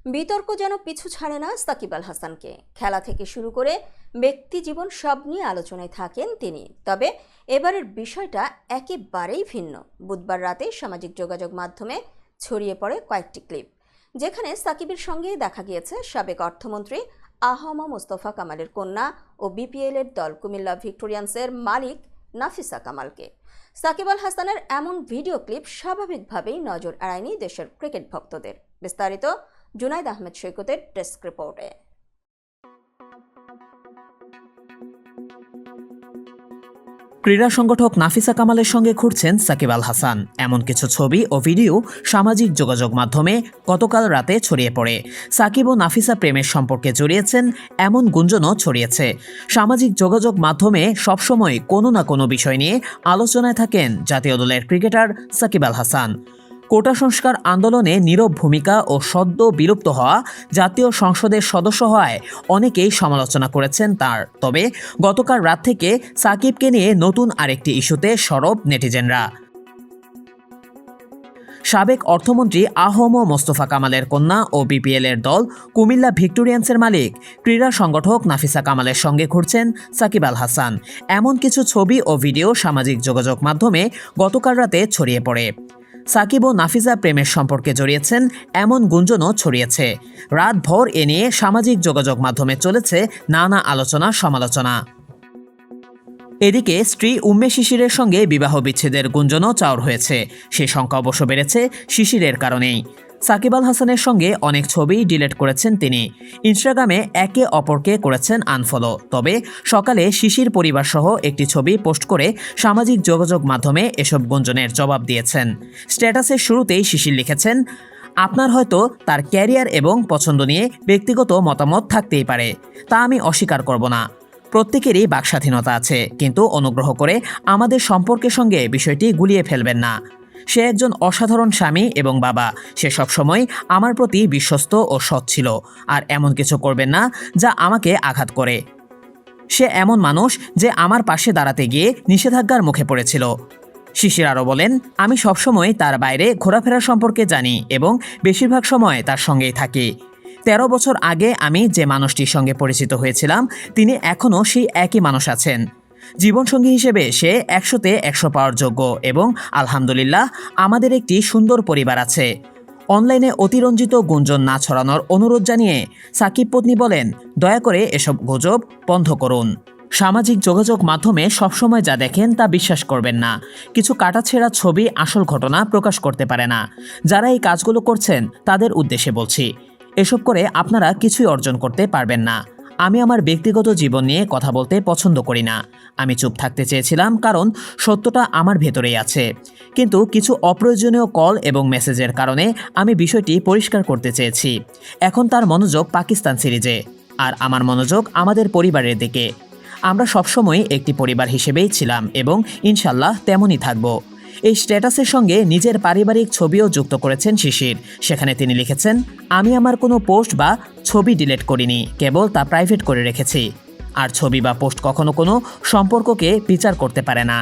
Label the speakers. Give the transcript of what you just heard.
Speaker 1: বিতর্ক যেন পিছু ছাড়ে না সাকিব আল হাসানকে। খেলা থেকে শুরু করে ব্যক্তি জীবন সব নিয়ে আলোচনায় থাকেন তিনি। তবে এবারের বিষয়টা একেবারেই ভিন্ন। বুধবার রাতে সামাজিক যোগাযোগ মাধ্যমে ছড়িয়ে পড়ে কয়েকটি ক্লিপ, যেখানে সাকিবের সঙ্গে দেখা গিয়েছে সাবেক অর্থমন্ত্রী আ.হ.ম মোস্তফা কামালের কন্যা ও বিপিএল এর দল কুমিল্লা ভিক্টোরিয়ান্সের মালিক নাফিসা কামালকে। সাকিব আল হাসানের এমন ভিডিও ক্লিপ স্বাভাবিকভাবেই নজর এড়ায়নি দেশের ক্রিকেট ভক্তদের। বিস্তারিত জুনাইদ আহমেদ সৈকতের ডেস্ক রিপোর্টে।
Speaker 2: ক্রীড়া সংগঠক নাফিসা কামালের সঙ্গে ঘুরছেন সাকিব আল হাসান, এমন কিছু ছবি ও ভিডিও সামাজিক যোগাযোগ মাধ্যমে গতকাল রাতে ছড়িয়ে পড়ে। সাকিব ও নাফিসা প্রেমের সম্পর্কে জড়িয়েছেন এমন গুঞ্জনও ছড়িয়েছে। সামাজিক যোগাযোগ মাধ্যমে সবসময় কোনো না কোনো বিষয় নিয়ে আলোচনায় থাকেন জাতীয় দলের ক্রিকেটার সাকিব আল হাসান। কোটা সংস্কার আন্দোলনে নীরব ভূমিকা ও সদ্য বিলুপ্ত হওয়া জাতীয় সংসদের সদস্য হওয়ায় অনেকেই সমালোচনা করেছেন তার। তবে গতকাল রাত থেকে সাকিবকে নিয়ে নতুন আরেকটি ইস্যুতে সরব নেটিজেনরা। সাবেক অর্থমন্ত্রী আ.হ.ম মোস্তফা কামালের কন্যা ও বিপিএল এর দল কুমিল্লা ভিক্টোরিয়ান্সের মালিক ক্রীড়া সংগঠক নাফিসা কামালের সঙ্গে ঘুরছেন সাকিব আল হাসান। এমন কিছু ছবি ও ভিডিও সামাজিক যোগাযোগ মাধ্যমে গতকাল রাতে ছড়িয়ে পড়ে। সাকিব ও নাফিসা প্রেমের সম্পর্কে জড়িয়েছেন এমন গুঞ্জনও ছড়িয়েছে। রাতভর এ নিয়ে সামাজিক যোগাযোগ মাধ্যমে চলেছে নানা আলোচনা সমালোচনা। এদিকে স্ত্রী উম্মে শিশিরের সঙ্গে বিবাহ বিচ্ছেদের গুঞ্জনও চাউর হয়েছে। সে সংখ্যা অবশ্য বেড়েছে শিশিরের কারণেই। সাকিব আল হাসানের সঙ্গে অনেক ছবি ডিলিট করেছেন তিনি। ইনস্টাগ্রামে একে অপরকে করেছেন আনফলো। তবে সকালে শিশির পরিবার সহ একটি ছবি পোস্ট করে সামাজিক যোগাযোগ মাধ্যমে এসব গুঞ্জনের জবাব দিয়েছেন। স্ট্যাটাসের শুরুতেই শিশির লিখেছেন, আপনার হয়তো তার ক্যারিয়ার এবং পছন্দ নিয়ে ব্যক্তিগত মতামত থাকতেই পারে, তা আমি অস্বীকার করব না। প্রত্যেকেরই বাকস্বাধীনতা আছে, কিন্তু অনুগ্রহ করে আমাদের সম্পর্কের সঙ্গে বিষয়টি গুলিয়ে ফেলবেন না। সে একজন অসাধারণ স্বামী এবং বাবা। সে সবসময় আমার প্রতি বিশ্বস্ত ও সৎ ছিল। আর এমন কিছু করবেন না যা আমাকে আঘাত করে। সে এমন মানুষ যে আমার পাশে দাঁড়াতে গিয়ে নিষেধাজ্ঞার মুখে পড়েছিল। শিশির আরও বলেন, আমি সবসময় তার বাইরে ঘোরাফেরা সম্পর্কে জানি এবং বেশিরভাগ সময় তার সঙ্গেই থাকি। 13 বছর আগে আমি যে মানুষটির সঙ্গে পরিচিত হয়েছিলাম, তিনি এখনও সেই একই মানুষ আছেন। জীবনসঙ্গী হিসেবে সে 100-তে 100 পাওয়ার যোগ্য এবং আলহামদুলিল্লাহ আমাদের একটি সুন্দর পরিবার আছে। অনলাইনে অতিরঞ্জিত গুঞ্জন না ছড়ানোর অনুরোধ জানিয়ে সাকিব পত্নী বলেন, দয়া করে এসব গুজব বন্ধ করুন। সামাজিক যোগাযোগ মাধ্যমে সবসময় যা দেখেন তা বিশ্বাস করবেন না। কিছু কাটাছেঁড়া ছবি আসল ঘটনা প্রকাশ করতে পারে না। যারা এই কাজগুলো করছেন তাদের উদ্দেশ্যে বলছি, এসব করে আপনারা কিছুই অর্জন করতে পারবেন না। আমি আমার ব্যক্তিগত জীবন নিয়ে কথা বলতে পছন্দ করি না। আমি চুপ থাকতে চেয়েছিলাম কারণ সত্যটা আমার ভেতরেই আছে, কিন্তু কিছু অপ্রয়োজনীয় কল এবং মেসেজের কারণে আমি বিষয়টি পরিষ্কার করতে চেয়েছি। এখন তার মনোযোগ পাকিস্তান সিরিজে, আর আমার মনোযোগ আমাদের পরিবারের দিকে। আমরা সবসময় একটি পরিবার হিসেবেই ছিলাম এবং ইনশাল্লাহ তেমনই থাকব। এই স্ট্যাটাসের সঙ্গে নিজের পারিবারিক ছবিও যুক্ত করেছেন শিশির। সেখানে তিনি লিখেছেন, আমি আমার কোনো পোস্ট বা ছবি ডিলিট করিনি, কেবল তা প্রাইভেট করে রেখেছি। আর ছবি বা পোস্ট কখনো কোনো সম্পর্ককে বিচার করতে পারে না।